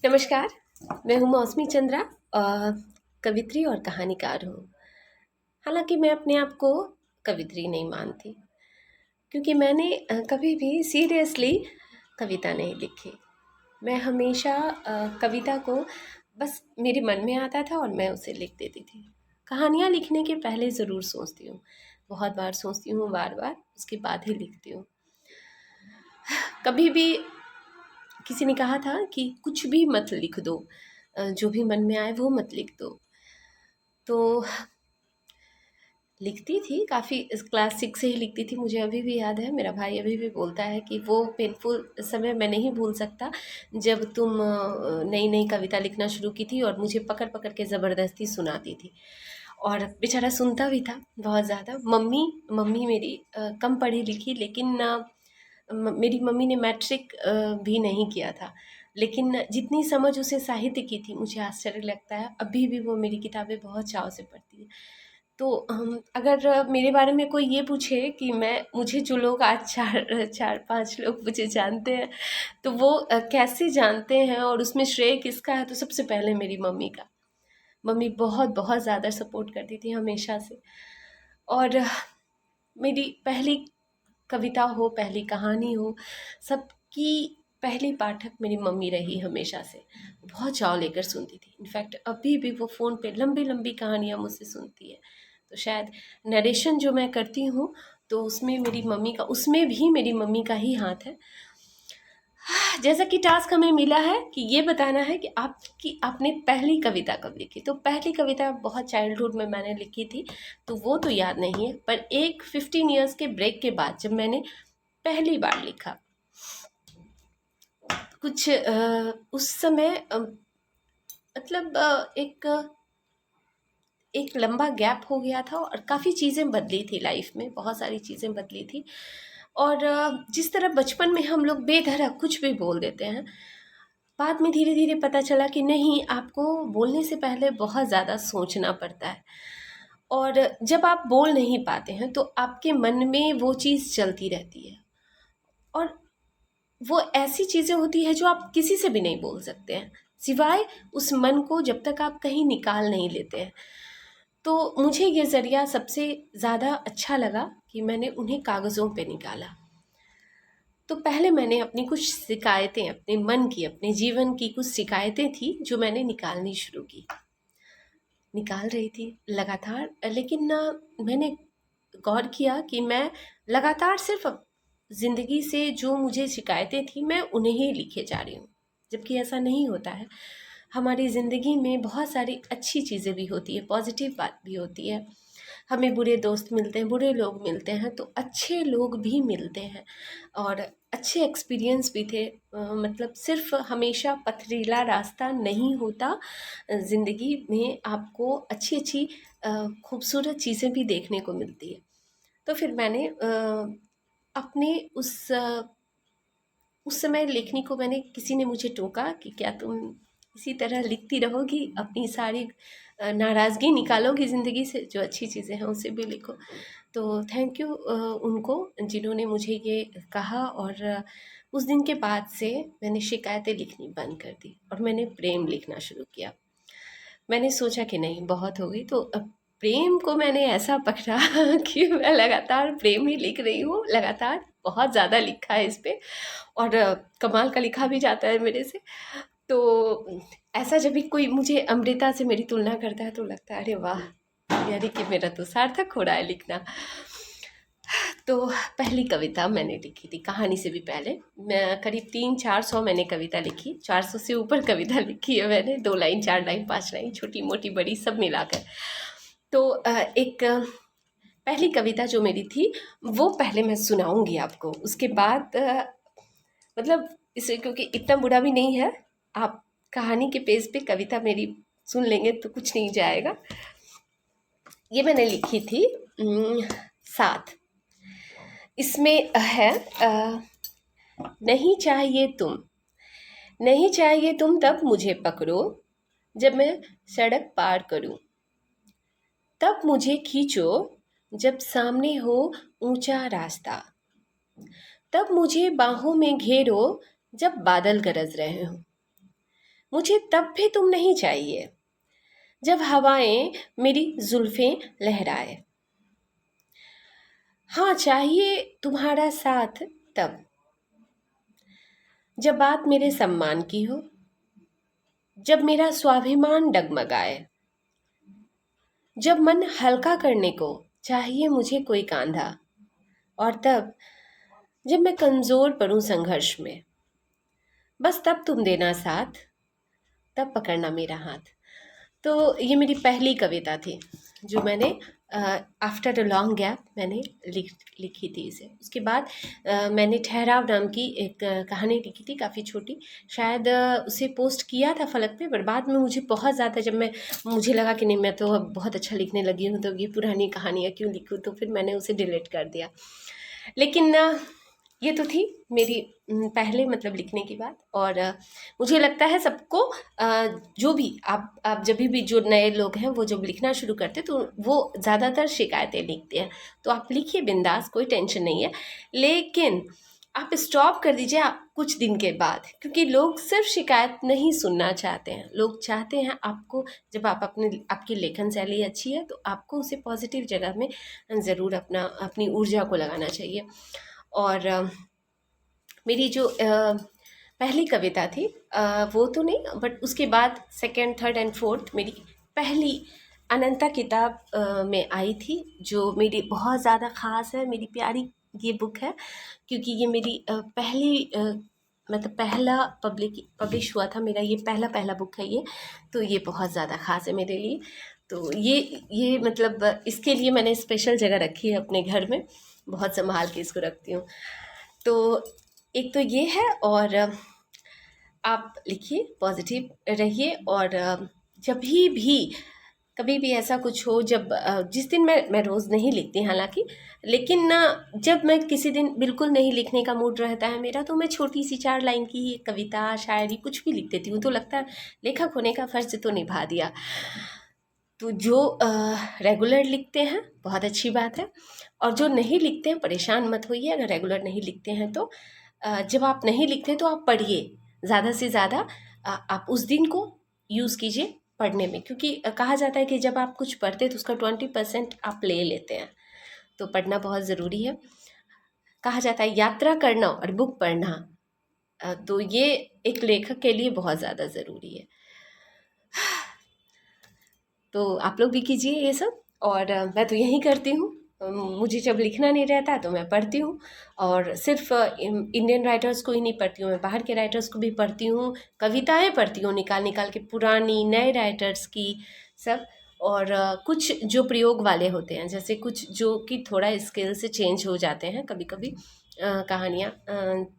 नमस्कार। मैं हूँ मौसमी चंद्रा। कवित्री और कहानीकार हूँ। हालांकि मैं अपने आप को कवित्री नहीं मानती, क्योंकि मैंने कभी भी सीरियसली कविता नहीं लिखी। मैं हमेशा कविता को बस मेरे मन में आता था और मैं उसे लिख देती थी। कहानियाँ लिखने के पहले ज़रूर सोचती हूँ, बहुत बार सोचती हूँ, बार बार उसके बाद ही लिखती हूँ। कभी भी किसी ने कहा था कि कुछ भी मत लिख दो, जो भी मन में आए वो मत लिख दो। तो लिखती थी काफ़ी, इस क्लास 6 से ही लिखती थी। मुझे अभी भी याद है, मेरा भाई अभी भी बोलता है कि वो पेनफुल समय मैं नहीं भूल सकता जब तुम नई नई कविता लिखना शुरू की थी और मुझे पकड़ पकड़ के ज़बरदस्ती सुनाती थी। और बेचारा सुनता भी था बहुत ज़्यादा। मम्मी मम्मी मेरी कम पढ़ी लिखी, लेकिन मेरी मम्मी ने मैट्रिक भी नहीं किया था, लेकिन जितनी समझ उसे साहित्य की थी, मुझे आश्चर्य लगता है अभी भी वो मेरी किताबें बहुत चाव से पढ़ती है। तो अगर मेरे बारे में कोई ये पूछे कि मुझे जो लोग आज चार चार पांच लोग मुझे जानते हैं, तो वो कैसे जानते हैं और उसमें श्रेय किसका है, तो सबसे पहले मेरी मम्मी का। मम्मी बहुत बहुत ज़्यादा सपोर्ट करती थी हमेशा से। और मेरी पहली कविता हो, पहली कहानी हो, सबकी पहली पाठक मेरी मम्मी रही हमेशा से। बहुत चाव लेकर सुनती थी। इनफैक्ट अभी भी वो फ़ोन पे लंबी लंबी कहानियाँ मुझसे सुनती है। तो शायद नरेशन जो मैं करती हूँ, तो उसमें भी मेरी मम्मी का ही हाथ है। जैसा कि टास्क हमें मिला है कि ये बताना है कि आपने पहली कविता कब लिखी। तो पहली कविता बहुत चाइल्डहुड में मैंने लिखी थी, तो वो तो याद नहीं है, पर एक 15 इयर्स के ब्रेक के बाद जब मैंने पहली बार लिखा, कुछ उस समय मतलब एक लंबा गैप हो गया था और काफ़ी चीज़ें बदली थी लाइफ में, बहुत सारी चीज़ें बदली थी। और जिस तरह बचपन में हम लोग बेधड़क कुछ भी बोल देते हैं, बाद में धीरे धीरे पता चला कि नहीं, आपको बोलने से पहले बहुत ज़्यादा सोचना पड़ता है। और जब आप बोल नहीं पाते हैं तो आपके मन में वो चीज़ चलती रहती है, और वो ऐसी चीज़ें होती है जो आप किसी से भी नहीं बोल सकते हैं, सिवाय उस मन को जब तक आप कहीं निकाल नहीं लेते हैं। तो मुझे ये ज़रिया सबसे ज़्यादा अच्छा लगा कि मैंने उन्हें कागज़ों पे निकाला। तो पहले मैंने अपनी कुछ शिकायतें, अपने मन की, अपने जीवन की कुछ शिकायतें थी जो मैंने निकालनी शुरू की। निकाल रही थी लगातार, लेकिन ना, मैंने गौर किया कि मैं लगातार सिर्फ ज़िंदगी से जो मुझे शिकायतें थी मैं उन्हें ही लिखे जा रही हूँ, जबकि ऐसा नहीं होता है। हमारी ज़िंदगी में बहुत सारी अच्छी चीज़ें भी होती है, पॉजिटिव बात भी होती है। हमें बुरे दोस्त मिलते हैं, बुरे लोग मिलते हैं, तो अच्छे लोग भी मिलते हैं और अच्छे एक्सपीरियंस भी थे। मतलब सिर्फ हमेशा पथरीला रास्ता नहीं होता, ज़िंदगी में आपको अच्छी अच्छी खूबसूरत चीज़ें भी देखने को मिलती है। तो फिर मैंने अपने उस समय लेखनी को, मैंने, किसी ने मुझे टोका कि क्या तुम इसी तरह लिखती रहोगी, अपनी सारी नाराज़गी निकालोगी ज़िंदगी से, जो अच्छी चीज़ें हैं उसे भी लिखो। तो थैंक यू उनको, जिन्होंने मुझे ये कहा। और उस दिन के बाद से मैंने शिकायतें लिखनी बंद कर दी और मैंने प्रेम लिखना शुरू किया। मैंने सोचा कि नहीं, बहुत हो गई। तो अब प्रेम को मैंने ऐसा पकड़ा कि मैं लगातार प्रेम ही लिख रही हूँ, लगातार बहुत ज़्यादा लिखा है इस पे, और कमाल का लिखा भी जाता है मेरे से। तो ऐसा जब भी कोई मुझे अमृता से मेरी तुलना करता है तो लगता है अरे वाह, यानी कि मेरा तो सार्थक हो रहा है लिखना। तो पहली कविता मैंने लिखी थी कहानी से भी पहले। मैं करीब 300-400 मैंने कविता लिखी, 400 से ऊपर कविता लिखी है मैंने, 2 लाइन, 4 लाइन, 5 लाइन, छोटी मोटी बड़ी सब मिलाकर। तो एक पहली कविता जो मेरी थी वो पहले मैं सुनाऊंगी आपको, उसके बाद मतलब इसे, क्योंकि इतना बुरा भी नहीं है, आप कहानी के पेज पे कविता मेरी सुन लेंगे तो कुछ नहीं जाएगा। ये मैंने लिखी थी साथ। इसमें है नहीं चाहिए तुम, नहीं चाहिए तुम तब मुझे पकड़ो, जब मैं सड़क पार करूं, तब मुझे खींचो जब सामने हो ऊंचा रास्ता, तब मुझे बाहों में घेरो जब बादल गरज रहे हो, मुझे तब भी तुम नहीं चाहिए, जब हवाएं मेरी जुल्फें लहराए। हाँ, चाहिए तुम्हारा साथ तब, जब बात मेरे सम्मान की हो, जब मेरा स्वाभिमान डगमगाए, जब मन हल्का करने को चाहिए मुझे कोई कांधा, और तब जब मैं कमजोर पड़ूं संघर्ष में, बस तब तुम देना साथ, तब पकड़ना मेरा हाथ। तो ये मेरी पहली कविता थी जो मैंने आफ्टर अ लॉन्ग गैप मैंने लिखी थी इसे। उसके बाद मैंने ठहराव नाम की एक कहानी लिखी थी, काफ़ी छोटी, शायद उसे पोस्ट किया था फलक पे, पर बाद में मुझे बहुत ज़्यादा, जब मुझे लगा कि नहीं, मैं तो अब बहुत अच्छा लिखने लगी हूँ, तो ये पुरानी कहानियाँ क्यों लिखूँ, तो फिर मैंने उसे डिलीट कर दिया। लेकिन ये तो थी मेरी पहले मतलब लिखने की बात। और मुझे लगता है सबको जो भी आप जब भी जो नए लोग हैं वो जब लिखना शुरू करते तो वो ज़्यादातर शिकायतें लिखते हैं। तो आप लिखिए बिंदास, कोई टेंशन नहीं है, लेकिन आप स्टॉप कर दीजिए कुछ दिन के बाद, क्योंकि लोग सिर्फ शिकायत नहीं सुनना चाहते हैं, लोग चाहते हैं आपको, जब आप आपकी लेखन शैली अच्छी है तो आपको उसे पॉजिटिव जगह में ज़रूर अपनी ऊर्जा को लगाना चाहिए। और मेरी जो पहली कविता थी वो तो नहीं, बट उसके बाद सेकंड, थर्ड एंड फोर्थ मेरी पहली अनंता किताब में आई थी, जो मेरी बहुत ज़्यादा ख़ास है, मेरी प्यारी ये बुक है, क्योंकि ये मेरी पहली मतलब पहला पब्लिश हुआ था मेरा, ये पहला बुक है ये, तो ये बहुत ज़्यादा ख़ास है मेरे लिए। तो ये मतलब इसके लिए मैंने स्पेशल जगह रखी है अपने घर में, बहुत संभाल के इसको रखती हूँ। तो एक तो ये है, और आप लिखिए, पॉजिटिव रहिए, और जब भी कभी भी ऐसा कुछ हो, जब जिस दिन मैं रोज़ नहीं लिखती हालांकि, लेकिन जब मैं किसी दिन बिल्कुल नहीं लिखने का मूड रहता है मेरा, तो मैं छोटी सी 4 लाइन की कविता, शायरी, कुछ भी लिख देती हूँ, तो लगता है लेखक होने का फ़र्ज तो निभा दिया। तो जो रेगुलर लिखते हैं बहुत अच्छी बात है, और जो नहीं लिखते हैं परेशान मत होइए अगर रेगुलर नहीं लिखते हैं तो। जब आप नहीं लिखते तो आप पढ़िए, ज़्यादा से ज़्यादा आप उस दिन को यूज़ कीजिए पढ़ने में, क्योंकि कहा जाता है कि जब आप कुछ पढ़ते हैं तो उसका 20% आप ले लेते हैं, तो पढ़ना बहुत ज़रूरी है। कहा जाता है यात्रा करना और बुक पढ़ना, तो ये एक लेखक के लिए बहुत ज़्यादा ज़रूरी है। तो आप लोग भी कीजिए ये सब, और मैं तो यही करती हूँ। मुझे जब लिखना नहीं रहता तो मैं पढ़ती हूँ, और सिर्फ इंडियन राइटर्स को ही नहीं पढ़ती हूँ, मैं बाहर के राइटर्स को भी पढ़ती हूँ, कविताएं पढ़ती हूँ निकाल के, पुरानी नए राइटर्स की सब। और कुछ जो प्रयोग वाले होते हैं, जैसे कुछ जो कि थोड़ा स्केल से चेंज हो जाते हैं कभी कभी कहानियाँ,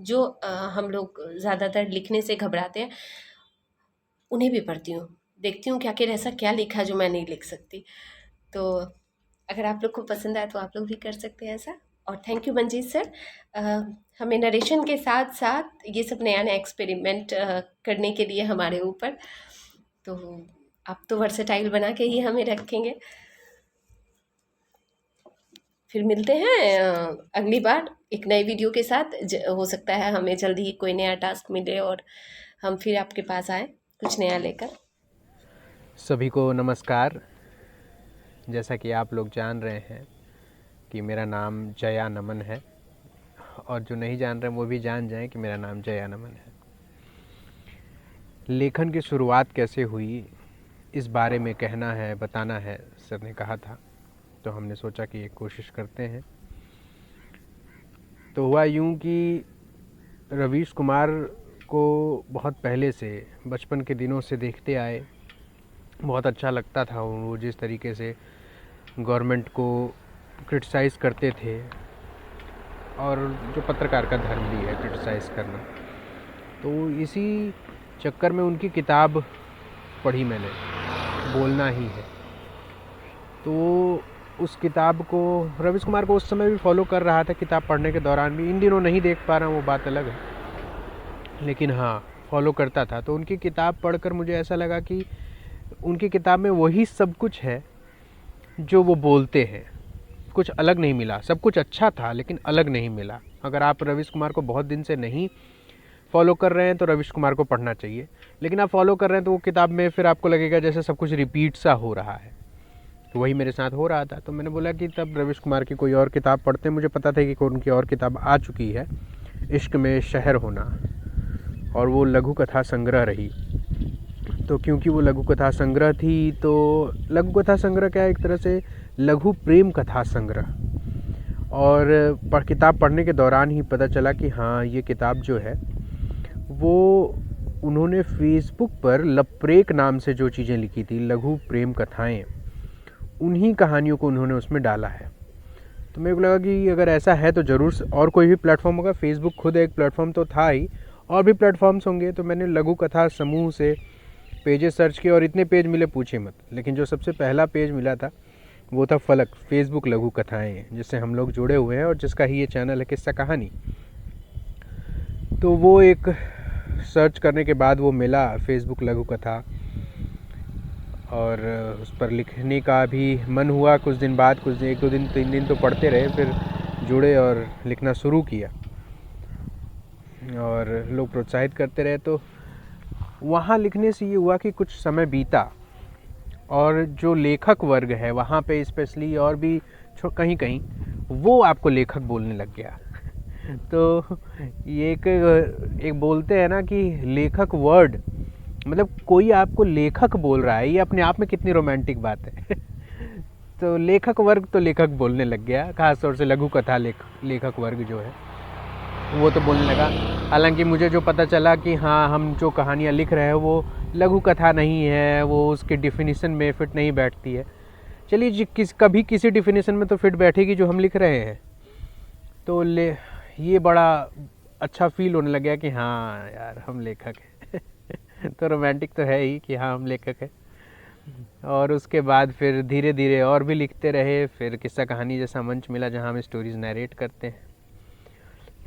जो हम लोग ज़्यादातर लिखने से घबराते हैं, उन्हें भी पढ़ती हूँ, देखती हूँ कि आखिर ऐसा क्या लिखा जो मैं नहीं लिख सकती। तो अगर आप लोग को पसंद आए तो आप लोग भी कर सकते हैं ऐसा। और थैंक यू मंजीत सर, हमें नरेशन के साथ साथ ये सब नया नया एक्सपेरिमेंट करने के लिए हमारे ऊपर। तो आप तो वर्सेटाइल बना के ही हमें रखेंगे। फिर मिलते हैं अगली बार एक नए वीडियो के साथ। हो सकता है हमें जल्दी ही कोई नया टास्क मिले और हम फिर आपके पास आए कुछ नया लेकर। सभी को नमस्कार। जैसा कि आप लोग जान रहे हैं कि मेरा नाम जया नमन है, और जो नहीं जान रहे हैं वो भी जान जाएं कि मेरा नाम जया नमन है। लेखन की शुरुआत कैसे हुई इस बारे में कहना है, बताना है, सर ने कहा था, तो हमने सोचा कि एक कोशिश करते हैं। तो हुआ यूं कि रवीश कुमार को बहुत पहले से, बचपन के दिनों से देखते आए, बहुत अच्छा लगता था वो जिस तरीके से गवर्नमेंट को क्रिटिसाइज़ करते थे, और जो पत्रकार का धर्म भी है क्रिटिसाइज़ करना। तो इसी चक्कर में उनकी किताब पढ़ी मैंने, बोलना ही है। तो उस किताब को, रवीश कुमार को उस समय भी फॉलो कर रहा था किताब पढ़ने के दौरान भी, इन दिनों नहीं देख पा रहा हूँ वो बात अलग है, लेकिन हाँ फॉलो करता था। तो उनकी किताब पढ़कर मुझे ऐसा लगा कि उनकी किताब में वही सब कुछ है जो वो बोलते हैं, कुछ अलग नहीं मिला। सब कुछ अच्छा था लेकिन अलग नहीं मिला। अगर आप रवीश कुमार को बहुत दिन से नहीं फॉलो कर रहे हैं तो रवीश कुमार को पढ़ना चाहिए, लेकिन आप फॉलो कर रहे हैं तो वो किताब में फिर आपको लगेगा जैसे सब कुछ रिपीट सा हो रहा है। तो वही मेरे साथ हो रहा था। तो मैंने बोला कि तब रवीश कुमार की कोई और किताब पढ़ते हैं। मुझे पता था कि उनकी और किताब आ चुकी है, इश्क में शहर होना, और वो लघु कथा संग्रह रही। तो क्योंकि वो लघु कथा संग्रह थी, तो लघु कथा संग्रह क्या है, एक तरह से लघु प्रेम कथा संग्रह। और किताब पढ़ने के दौरान ही पता चला कि हाँ, ये किताब जो है वो उन्होंने फेसबुक पर लपरेक नाम से जो चीज़ें लिखी थी, लघु प्रेम कथाएं, उन्हीं कहानियों को उन्होंने उसमें डाला है। तो मेरे को लगा कि अगर ऐसा है तो ज़रूर और कोई भी प्लेटफॉर्म होगा। फेसबुक खुद एक प्लेटफॉर्म तो था ही, और भी प्लेटफॉर्म्स होंगे। तो मैंने लघु कथा समूह से पेजेस सर्च किए और इतने पेज मिले पूछे मत। लेकिन जो सबसे पहला पेज मिला था वो था फलक, फेसबुक लघु कथाएं, जिससे हम लोग जुड़े हुए हैं और जिसका ही ये चैनल है किस्सा कहानी। तो वो एक सर्च करने के बाद वो मिला, फेसबुक लघु कथा, और उस पर लिखने का भी मन हुआ। कुछ दिन बाद, कुछ 1-2 दिन 3 दिन तो पढ़ते रहे, फिर जुड़े और लिखना शुरू किया और लोग प्रोत्साहित करते रहे। तो वहाँ लिखने से ये हुआ कि कुछ समय बीता और जो लेखक वर्ग है वहाँ पे स्पेशली, और भी कहीं कहीं, वो आपको लेखक बोलने लग गया। तो ये एक बोलते हैं ना कि लेखक वर्ड, मतलब कोई आपको लेखक बोल रहा है, ये अपने आप में कितनी रोमांटिक बात है। तो लेखक वर्ग तो लेखक बोलने लग गया, खासतौर से लघु कथा लेखक वर्ग जो है वो तो बोलने लगा। हालांकि मुझे जो पता चला कि हाँ, हम जो कहानियाँ लिख रहे हैं वो लघु कथा नहीं है, वो उसके डिफिनीसन में फिट नहीं बैठती है। चलिए जी, कभी किसी डिफिनीसन में तो फिट बैठेगी जो हम लिख रहे हैं। तो ये बड़ा अच्छा फील होने लग गया कि हाँ यार, हम लेखक हैं। तो रोमांटिक तो है ही कि हाँ, हम लेखक हैं। और उसके बाद फिर धीरे धीरे और भी लिखते रहे। फिर किस्सा कहानी जैसा मंच मिला जहाँ हम स्टोरीज़ नरेट करते हैं।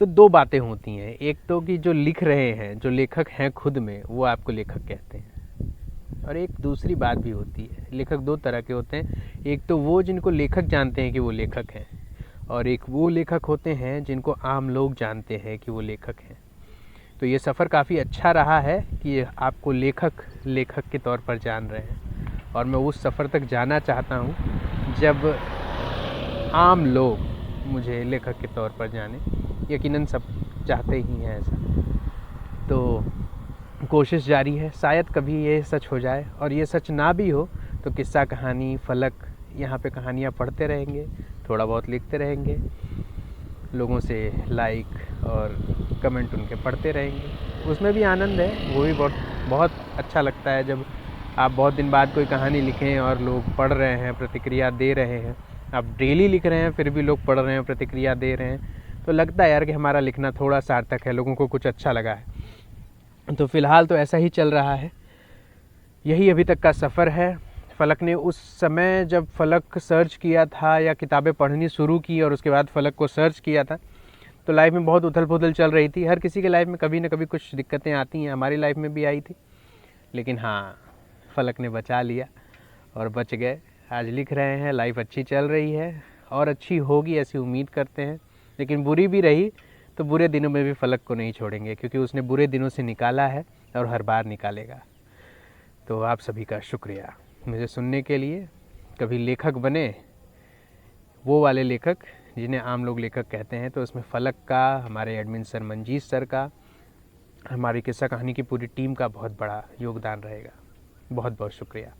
तो 2 बातें होती हैं, एक तो कि जो लिख रहे हैं, जो लेखक हैं खुद में, वो आपको लेखक कहते हैं। और एक दूसरी बात भी होती है, लेखक 2 तरह के होते हैं। एक तो वो जिनको लेखक जानते हैं कि वो लेखक हैं, और एक वो लेखक होते हैं जिनको आम लोग जानते हैं कि वो लेखक हैं। तो ये सफ़र काफ़ी अच्छा रहा है कि आपको लेखक के तौर पर जान रहे हैं, और मैं उस सफ़र तक जाना चाहता हूँ जब आम लोग मुझे लेखक के तौर पर जाने। यकीनन सब चाहते ही हैं ऐसा। तो कोशिश जारी है, शायद कभी ये सच हो जाए, और ये सच ना भी हो तो किस्सा कहानी फलक, यहाँ पे कहानियाँ पढ़ते रहेंगे, थोड़ा बहुत लिखते रहेंगे, लोगों से लाइक और कमेंट उनके पढ़ते रहेंगे। उसमें भी आनंद है, वो भी बहुत अच्छा लगता है जब आप बहुत दिन बाद कोई कहानी लिखें और लोग पढ़ रहे हैं, प्रतिक्रिया दे रहे हैं। आप डेली लिख रहे हैं फिर भी लोग पढ़ रहे हैं, प्रतिक्रिया दे रहे हैं, तो लगता है यार कि हमारा लिखना थोड़ा सार्थक है, लोगों को कुछ अच्छा लगा है। तो फ़िलहाल तो ऐसा ही चल रहा है, यही अभी तक का सफ़र है। फलक ने उस समय जब फलक सर्च किया था या किताबें पढ़नी शुरू की और उसके बाद फलक को सर्च किया था, तो लाइफ में बहुत उथल पुथल चल रही थी। हर किसी के लाइफ में कभी ना कभी कुछ दिक्कतें आती हैं, हमारी लाइफ में भी आई थी। लेकिन हाँ, फलक ने बचा लिया और बच गए। आज लिख रहे हैं, लाइफ अच्छी चल रही है और अच्छी होगी ऐसी उम्मीद करते हैं। लेकिन बुरी भी रही तो बुरे दिनों में भी फलक को नहीं छोड़ेंगे, क्योंकि उसने बुरे दिनों से निकाला है और हर बार निकालेगा। तो आप सभी का शुक्रिया मुझे सुनने के लिए। कभी लेखक बने, वो वाले लेखक जिन्हें आम लोग लेखक कहते हैं। तो इसमें फलक का, हमारे एडमिन सर मंजीत सर का, हमारी किस्सा कहानी की पूरी टीम का बहुत बड़ा योगदान रहेगा। बहुत बहुत शुक्रिया।